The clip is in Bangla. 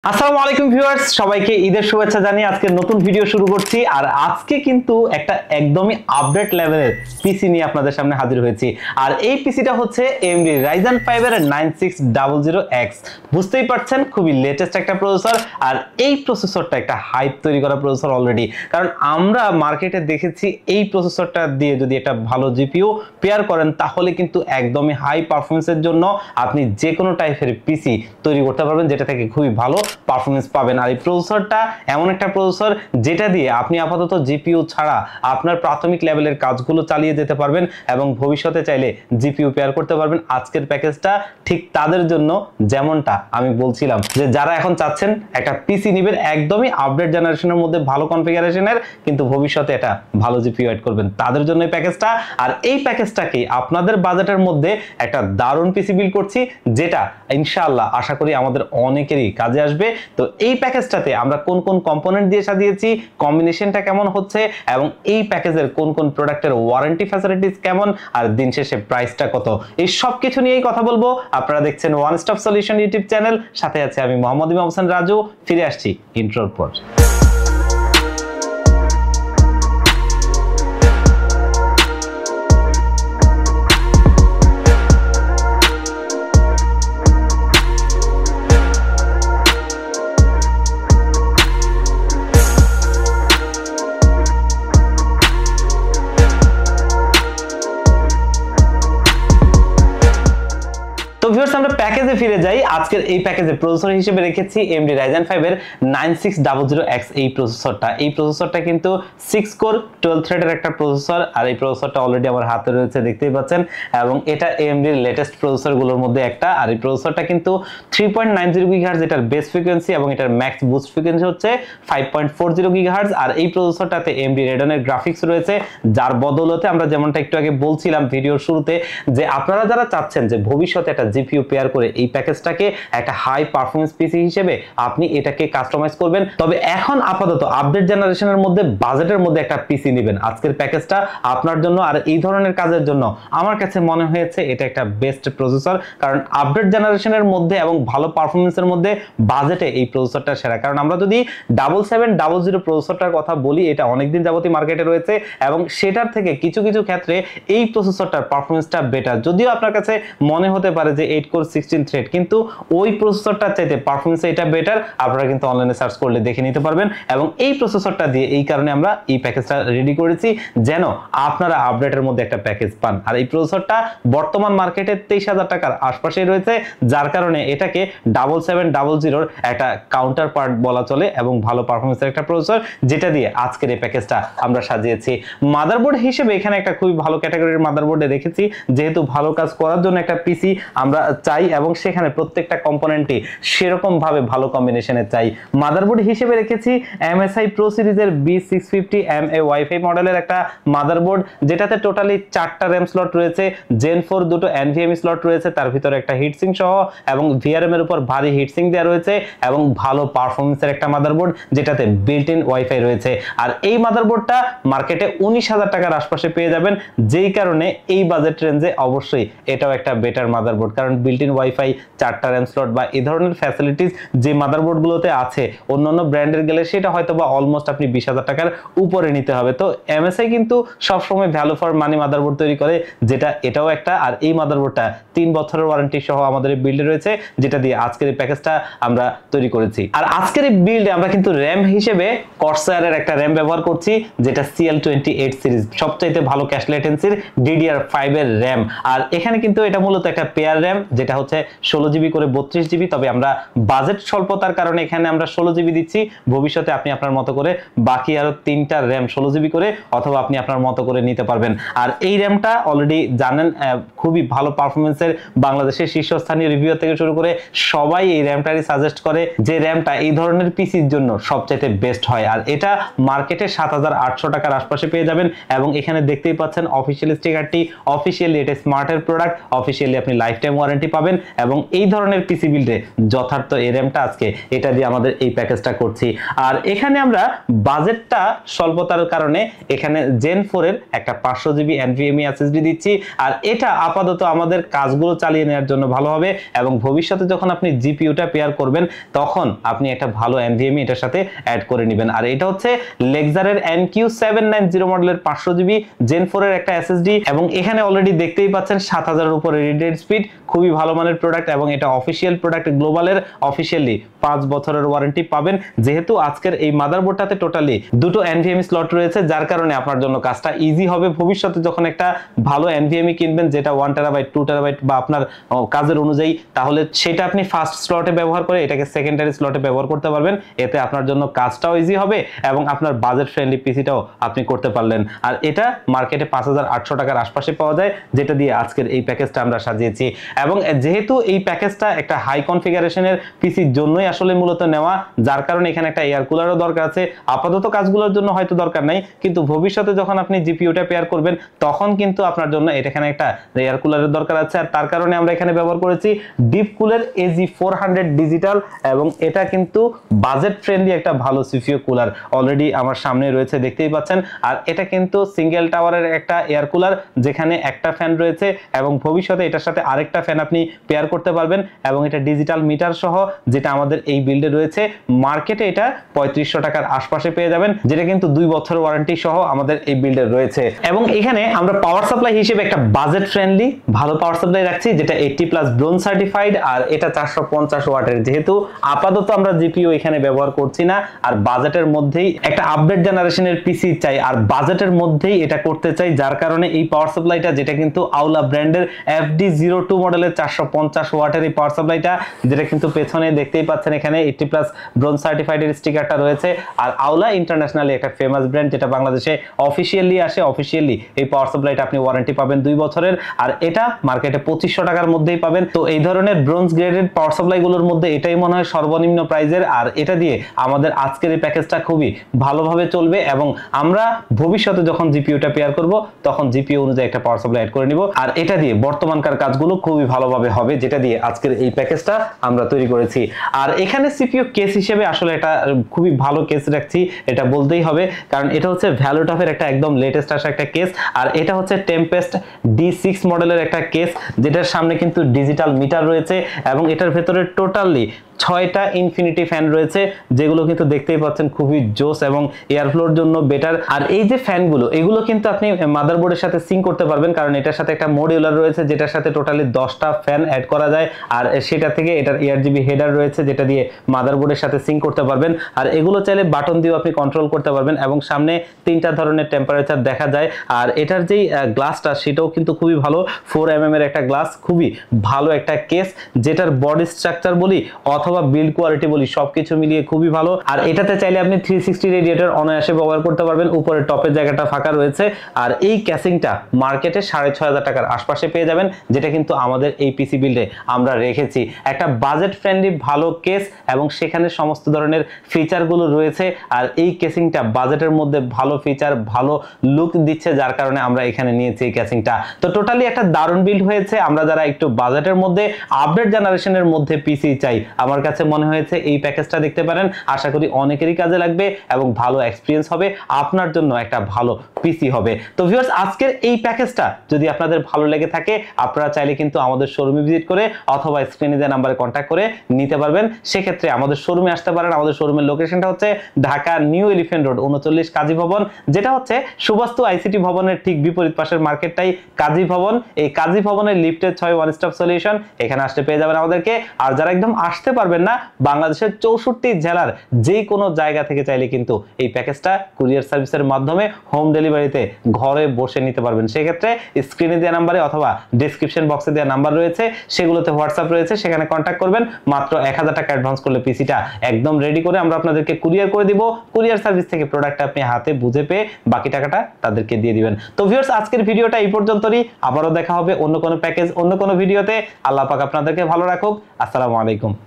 আসসালামু আলাইকুম ভিউয়ার্স, সবাইকে ঈদের শুভেচ্ছা জানিয়ে আজকে নতুন ভিডিও শুরু করছি। আর আজকে কিন্তু একটা একদমই আপডেট লেভেলের পিসি নিয়ে আপনাদের সামনে হাজির হয়েছি। আর এই পিসিটা হচ্ছে AMD Ryzen 5 এর 9600X। বুঝতেই পারছেন, খুবই লেটেস্ট একটা প্রসেসর। আর এই প্রসেসরটা একটা হাইপ তৈরি করা প্রসেসর অলরেডি, কারণ আমরা মার্কেটে দেখেছি এই প্রসেসরটা দিয়ে যদি একটা ভালো জিপিইউ পেয়ার করেন তাহলে কিন্তু একদমই হাই পারফরমেন্সের জন্য আপনি যে কোনো টাইপের পিসি তৈরি করতে পারবেন, যেটা থেকে খুবই ভালো পারফরমেন্স পাবেন। আর এই প্রসেসরটা এমন একটা প্রসেসর যেটা দিয়ে আপনি আপাতত জিপিইউ ছাড়া আপনার প্রাথমিক লেভেলের কাজগুলো চালিয়ে যেতে পারবেন এবং ভবিষ্যতে চাইলে জিপিইউ পেয়ার করতে পারবেন। আজকের প্যাকেজটা ঠিক তাদের জন্য, যেমনটা আমি বলছিলাম যে যারা এখন চাচ্ছেন একটা পিসি নেবেন একদমই আপডেট জেনারেশনের মধ্যে ভালো কনফিগারেশনের, কিন্তু ভবিষ্যতে এটা ভালো জিপিইউ অ্যাড করবেন, তাদের জন্য এই প্যাকেজটা। আর এই প্যাকেজটাকে আপনাদের বাজেটের মধ্যে একটা দারুণ পিসি বিল্ড করছি, যেটা ইনশাআল্লাহ আশা করি আমাদের অনেকেরই কাজে আসবে। তো এই প্যাকেজটাতে আমরা কোন কোন কম্পোনেন্ট দিয়ে সাজিয়েছি, কম্বিনেশনটা কেমন হচ্ছে, এবং এই প্যাকেজের কোন কোন প্রোডাক্টের ওয়ারেন্টি ফ্যাসিলিটিস কেমন, আর দিন শেষে প্রাইসটা কত, এই সব কিছু নিয়েই কথা বলবো। আপনারা দেখছেন one stop solution YouTube channel, সাথে আছে আমি মোহাম্মদ ইমাম হোসেন রাজু। ফিরে আসছি ইন্ট্রোর পর। ভিউয়ার্স, আমরা প্যাকেজে ফিরে যাই। আজকের এই প্যাকেজে প্রসেসর হিসেবে রেখেছি AMD Ryzen 5 এর 9600X। এই প্রসেসরটা কিন্তু 6 কোর 12 থ্রেডের একটা প্রসেসর। আর এই প্রসেসরটা অলরেডি আমার হাতে রয়েছে, দেখতেই পাচ্ছেন, এবং এটা AMD এর লেটেস্ট প্রসেসরগুলোর মধ্যে একটা। আর এই প্রসেসরটা কিন্তু 3.90 GHz এটার বেস ফ্রিকোয়েন্সি, এবং এটার ম্যাক্স বুস্ট ফ্রিকোয়েন্সি হচ্ছে 5.40 GHz। আর এই প্রসেসরটাতে AMD Radeon এর গ্রাফিক্স রয়েছে, যার বদৌলতে আমরা যেমনটা একটু আগে বলছিলাম ভিডিওর শুরুতে, যে আপনারা যারা চাচ্ছেন যে ভবিষ্যতে একটা জিপিইউ পেয়ার করে এই প্যাকেজটাকে একটা হাই পারফরম্যান্স পিসি হিসেবে আপনি এটাকে কাস্টমাইজ করবেন, তবে এখন আপাতত আপডেট জেনারেশনের মধ্যে বাজেটের মধ্যে একটা পিসি নেবেন, আজকের প্যাকেজটা আপনার জন্য। আর এই ধরনের কাজের জন্য আমার কাছে মনে হয়েছে এটা একটা বেস্ট প্রসেসর, কারণ আপডেট জেনারেশনের মধ্যে এবং ভালো পারফরম্যান্সের মধ্যে বাজেটে এই প্রসেসরটা সেরা। কারণ আমরা যদি 7700 প্রসেসরটার কথা বলি, এটা অনেকদিন যাবতই মার্কেটে রয়েছে, এবং সেটার থেকে কিছু কিছু ক্ষেত্রে এই প্রসেসরটার পারফরম্যান্সটা বেটার। যদিও আপনার কাছে মনে হতে পারে যে 8 কোর 16 থ্রেড, কিন্তু ওই প্রসেসরটার চাইতে পারফরম্যান্স এটা বেটার। আপনারা কিন্তু অনলাইনে সার্চ করলে দেখে নিতে পারবেন। এবং এই প্রসেসরটা দিয়ে এই কারণে আমরা এই প্যাকেজটা রেডি করেছি, যেন আপনারা আপডেটের মধ্যে একটা প্যাকেজ পান। আর এই প্রসেসরটা বর্তমান মার্কেটে 23,000 টাকার আশপাশেই রয়েছে, যার কারণে এটাকে 7700 একটা কাউন্টার পার্ট বলা চলে, এবং ভালো পারফরম্যান্সের একটা প্রসেসর, যেটা দিয়ে আজকের এই প্যাকেজটা আমরা সাজিয়েছি। মাদারবোর্ড হিসেবে এখানে একটা খুবই ভালো ক্যাটাগরির মাদারবোর্ডে রেখেছি, যেহেতু ভালো কাজ করার জন্য একটা পিসি আমরা চাই, এবং সেখানে প্রত্যেকটা কম্পোনেন্টই সেরকম ভাবে ভালো কম্বিনেশনে চাই। মাদারবোর্ড হিসেবে রেখেছি MSI Pro সিরিজের B650MA ওয়াইফাই মডেলের একটা মাদারবোর্ড, যেটাতে টোটালি 4টা RAM স্লট রয়েছে, Gen 4 দুটো NVMe স্লট রয়েছে, তার ভিতরে একটা হিটসিং সহ, এবং VRM এর উপর ভারী হিটসিং দেওয়া রয়েছে, এবং ভালো পারফরম্যান্সের একটা মাদারবোর্ড, যেটাতে বিল্ট ইন ওয়াইফাই রয়েছে। আর এই মাদারবোর্ডটা মার্কেটে 19,000 টাকার আশপাশে পেয়ে যাবেন, যেই কারণে এই বাজেট রেঞ্জে অবশ্যই এটাও একটা বেটার মাদারবোর্ড। কারণ বিল্ট ইন ওয়াইফাই, 4টা RAM স্লট বা এই ধরনের ফ্যাসিলিটিস যে মাদারবোর্ডগুলোতে আছে অন্যান্য ব্র্যান্ডের গেলে সেটা হয়তো বা অলমোস্ট আপনি 20,000 টাকার উপরে নিতে হবে। তো MSI কিন্তু সবসময় ভ্যালু ফর মানি মাদারবোর্ড তৈরি করে, যেটা এটাও একটা। আর এই মাদারবোর্ডটা 3 বছরের ওয়ারেন্টি সহ আমাদের এই বিল্ডে রয়েছে, যেটা দিয়ে আজকের এই প্যাকেজটা আমরা তৈরি করেছি। আর আজকের এই বিল্ডে আমরা কিন্তু RAM হিসেবে Corsair-এর একটা RAM ব্যবহার করছি, যেটা CL28 সিরিজ, সবচাইতে ভালো ক্যাশ লেটেন্সির DDR5 এর RAM। আর এখানে কিন্তু এটা মূলত একটা পেয়ার RAM, যেটা হচ্ছে 16GB করে 32GB, তবে আমরা বাজেট স্বল্পতার কারণে এখানে আমরা 16GB দিচ্ছি। ভবিষ্যতে আপনি আপনার মতো করে বাকি আরো 3টা RAM 16GB করে, অথবা আপনি আপনার মতো করে নিতে পারবেন। আর এই র্যামটা অলরেডি জানেন খুবই ভালো পারফরম্যান্সের, বাংলাদেশের শীর্ষস্থানীয় রিভিউ থেকে শুরু করে সবাই এই র্যামটারই সাজেস্ট করে যে র্যামটা এই ধরনের পিসির জন্য সবচাইতে বেস্ট হয়। আর এটা মার্কেটে 7,800 টাকার আশপাশে পেয়ে যাবেন, এবং এখানে দেখতেই পাচ্ছেন অফিশিয়াল স্টিকারটি, অফিশিয়ালি এটা স্মার্টের প্রোডাক্ট, অফিশিয়ালি আপনি লাইফ টাইম ওয়ারেন্টি পাবেন। এবং এই ধরনের পিসি বিল্ডে যথার্থ এই র্যামটা আজকে এটা দিয়ে আমাদের এই প্যাকেজটা করছি। আর এখানে আমরা বাজেটটা স্বল্পতার কারণে এখানে জেন 4 এর একটা 500 জিবি NVMe SSD দিচ্ছি। আর এটা আপাতত আমাদের কাজগুলো চালিয়ে নেওয়ার জন্য ভালো হবে এবং ভবিষ্যতে যখন আপনি জিপিইউটা পেয়ার করবেন তখন আপনি একটা ভালো NVMe এটার সাথে অ্যাড করে নেবেন। আর এটা হচ্ছে লেক্সারের NQ790 মডেলের 500 জিবি জেন 4 এর একটা SSD এবং এখানে অলরেডি দেখতেই পাচ্ছেন 7000 এর উপরে রিড স্পিড, খুবই ভালো মানের প্রোডাক্ট এবং এটা অফিশিয়াল প্রোডাক্ট, গ্লোবালের অফিশিয়ালি 5 বছরের ওয়ারেন্টি পাবেন। যেহেতু আজকের এই মাদারবোর্ডটাতে টোটালি দুটো NVMe স্লট রয়েছে যার কারণে আপনার জন্য কাজটা ইজি হবে। ভবিষ্যতে যখন একটা ভালো NVMe কিনবেন যেটা 1 টেরাবাইট 2 টেরাবাইট বা আপনার কাজের অনুযায়ী, তাহলে সেটা আপনি ফার্স্ট স্লটে ব্যবহার করে এটাকে সেকেন্ডারি স্লটে ব্যবহার করতে পারবেন। এতে আপনার জন্য কাজটাও ইজি হবে এবং আপনার বাজেট ফ্রেন্ডলি পিসিটাও আপনি করতে পারলেন। আর এটা মার্কেটে 5800 টাকার আশপাশে পাওয়া যায়, যেটা দিয়ে আজকের এই প্যাকেজটা আমরা সাজিয়েছি। এবং যেহেতু এই প্যাকেজটা একটা হাই কনফিগারেশনের পিসির জন্যই আসলে মূলত নেওয়া, যার কারণে এখানে একটা এয়ার কুলারও দরকার আছে। আপাতত কাজগুলোর জন্য হয়তো দরকার নাই, কিন্তু ভবিষ্যতে যখন আপনি জিপিইউটা পেয়ার করবেন তখন কিন্তু আপনার জন্য এখানে একটা এয়ার কুলারের দরকার আছে। আর তার কারণে আমরা এখানে ব্যবহার করেছি ডিপ কুলার AG400 ডিজিটাল এবং এটা কিন্তু বাজেট ফ্রেন্ডলি একটা ভালো সিপিইউ কুলার অলরেডি আমার সামনে রয়েছে, দেখতেই পাচ্ছেন। আর এটা কিন্তু সিঙ্গেল টাওয়ারের একটা এয়ার কুলার যেখানে একটা ফ্যান রয়েছে এবং ভবিষ্যতে এটার সাথে আরেকটা ফ্যান আপনি পেয়ার করতে পারবেন এবং এটা ডিজিটাল মিটার সহ, যেটা আমাদের এই বিল্ডে রয়েছে। মার্কেটে এটা 3500 টাকার আশপাশে পেয়ে যাবেন, যেটা কিন্তু 2 বছরের ওয়ারেন্টি সহ আমাদের এই বিল্ডে রয়েছে। এবং এখানে আমরা পাওয়ার সাপ্লাই হিসেবে একটা বাজেট ফ্রেন্ডলি ভালো পাওয়ার সাপ্লাই রাখছি, যেটা 80+ ব্রোঞ্জ সার্টিফাইড আর এটা 450 ওয়াটের। যেহেতু আপাতত আমরা জিপিইউ এখানে ব্যবহার করছি না আর বাজেটের মধ্যেই একটা আপডেট জেনারেশনের পিসি চাই আর বাজেটের মধ্যেই এটা করতে চাই, যার কারণে এই পাওয়ার সাপ্লাইটা, যেটা কিন্তু আউলা ব্র্যান্ডের FD02 মডেলের 450 ওয়াটের এই পাওয়ার সাপ্লাইটা, যেটা কিন্তু পেছনে দেখতেই পাচ্ছেন এখানে 80+ ব্রোঞ্জ সার্টিফাইডের স্টিকারটা রয়েছে। আর আউলা ইন্টারন্যাশনালি একটা ফেমাস ব্র্যান্ড, যেটা বাংলাদেশে অফিশিয়ালি আসে। অফিশিয়ালি এই পাওয়ার সাপ্লাইটা আপনি ওয়ারেন্টি পাবেন 2 বছরের আর এটা মার্কেটে 2500 টাকার মধ্যেই পাবেন। তো এই ধরনের ব্রোঞ্জ গ্রেডেড পাওয়ার সাপ্লাইগুলোর মধ্যে এটাই মনে হয় সর্বনিম্ন প্রাইজের। আর এটা দিয়ে আমাদের আজকের এই প্যাকেজটা খুবই ভালোভাবে চলবে এবং আমরা ভবিষ্যতে যখন জিপিইউটা পেয়ার করব তখন জিপিইউ অনুযায়ী একটা পাওয়ার সাপ্লাই অ্যাড করে নিব। আর এটা দিয়ে বর্তমানকার কাজগুলো খুবই ভালোভাবে হবে, যেটা দিয়ে আজকের এই প্যাকেজটা আমরা তৈরি করেছি। আর এখানে সিপিইউ কেস হিসেবে আসলে এটা খুবই ভালো কেস রাখছি, এটা বলতেই হবে, কারণ এটা হচ্ছে ভ্যালুটফের একটা একদম লেটেস্ট আসা একটা কেস। আর এটা হচ্ছে টেম্পেস্ট D6 মডেলের একটা কেস, যেটার সামনে কিন্তু ডিজিটাল মিটার রয়েছে এবং এটার ভেতরে টোটালি 6টা ইনফিনিটি ফ্যান রয়েছে, যেগুলো কিন্তু দেখতেই পাচ্ছেন খুবই জোস এবং এয়ার ফ্লোর জন্য বেটার। আর এই যে ফ্যানগুলো, এগুলো কিন্তু আপনি মাদারবোর্ডের সাথে সিঙ্ক করতে পারবেন, কারণ এটার সাথে একটা মডিউলার রয়েছে যেটার সাথে টোটালি 10টা ফ্যান অ্যাড করা যায়। আর সেটা থেকে এটার ARGB হেডার রয়েছে, যেটা দিয়ে মাদারবোর্ডের সাথে সিঙ্ক করতে পারবেন। আর এগুলো চাইলে বাটন দিয়েও আপনি কন্ট্রোল করতে পারবেন এবং সামনে 3টা ধরনের টেম্পারেচার দেখা যায়। আর এটার যেই গ্লাসটা সেটাও কিন্তু খুবই ভালো, 4mm এর একটা গ্লাস, খুবই ভালো একটা কেস, যেটার বডি স্ট্রাকচার বলি অথবা বিল্ড কোয়ালিটি বলি সবকিছু মিলিয়ে খুবই ভালো। আর এটাতে চাইলে আপনি 360 রেডিয়েটর অনায়াসে ব্যবহার করতে পারবেন, উপরে টপের জায়গাটা ফাঁকা রয়েছে। আর এই ক্যাসিংটা মার্কেটে 6500 টাকার আশপাশে পেয়ে যাবেন, যেটা কিন্তু আমাদের এই পিসি বিল্ডে আমরা রেখেছি। একটা বাজেট ফ্রেন্ডলি ভালো কেস এবং সেখানে সমস্ত ধরনের ফিচারগুলো রয়েছে। আর এই কেসিংটা বাজেটের মধ্যে ভালো ফিচার ভালো লুক দিচ্ছে, যার কারণে আমরা এখানে নিয়েছি এই কেসিংটা। তো টোটালি একটা দারুণ বিল্ড হয়েছে। আমরা যারা একটু বাজেটের মধ্যে আপডেট জেনারেশনের মধ্যে পিসি চাই, আমার কাছে মনে হয়েছে এই প্যাকেজটা দেখতে পারেন। আশা করি অনেকেরই কাজে লাগবে এবং ভালো এক্সপিরিয়েন্স হবে, আপনার জন্য একটা ভালো পিসি হবে। তো ভিউয়ার্স, আজকের এই প্যাকেজটা যদি আপনাদের ভালো লেগে থাকে, আপনারা চাইলে কিন্তু আমাদের শোরুমে ভিজিট করে অথবা স্ক্রিনে দেওয়া নাম্বারে কন্ট্যাক্ট করে নিতে পারবেন। সেক্ষেত্রে আমাদের শোরুমে আসতে পারেন। আমাদের শোরুমের লোকেশনটা হচ্ছে ঢাকা নিউ এলিফ্যান্ট রোড 39 কাজী ভবন, যেটা হচ্ছে সুবাস্তু ICT ভবনের ঠিক বিপরীত পাশের মার্কেটটাই কাজী ভবন। এই কাজী ভবনের লিফটের 6 ওয়ান স্টপ সলিউশন, এখানে আসতে পেয়ে যাবেন আমাদেরকে। আর যারা একদম আসতে পারবেন না, বাংলাদেশের 64 জেলার যে কোনো জায়গা থেকে চাইলে কিন্তু এই প্যাকেজটা কুরিয়ার সার্ভিসের মাধ্যমে হোম ডেলিভারিতে ঘরে বসে নিতে পারবেন। সেক্ষেত্রে স্ক্রিনে দেওয়া নাম্বারে অথবা ডেসক্রিপশন বক্সে দেওয়া নাম্বার রয়েছে, সেগুলোতে হোয়াটসঅ্যাপ রয়েছে, সেখানে কন্ট্যাক্ট করবেন। মাত্র 1000 টাকা অ্যাডভান্স করলে পিসিটা একদম রেডি করে আমরা আপনাদেরকে কুরিয়ার করে দিব। কুরিয়ার সার্ভিস থেকে প্রোডাক্টটা আপনি হাতে বুঝে পেয়ে বাকি টাকাটা তাদেরকে দিয়ে দিবেন। তো ভিউয়ার্স, আজকের ভিডিওটা এই পর্যন্তই। আবারও দেখা হবে অন্য কোনো প্যাকেজ অন্য কোনো ভিডিওতে। আল্লাহ পাক আপনাদেরকে ভালো রাখুক। আসসালামু আলাইকুম।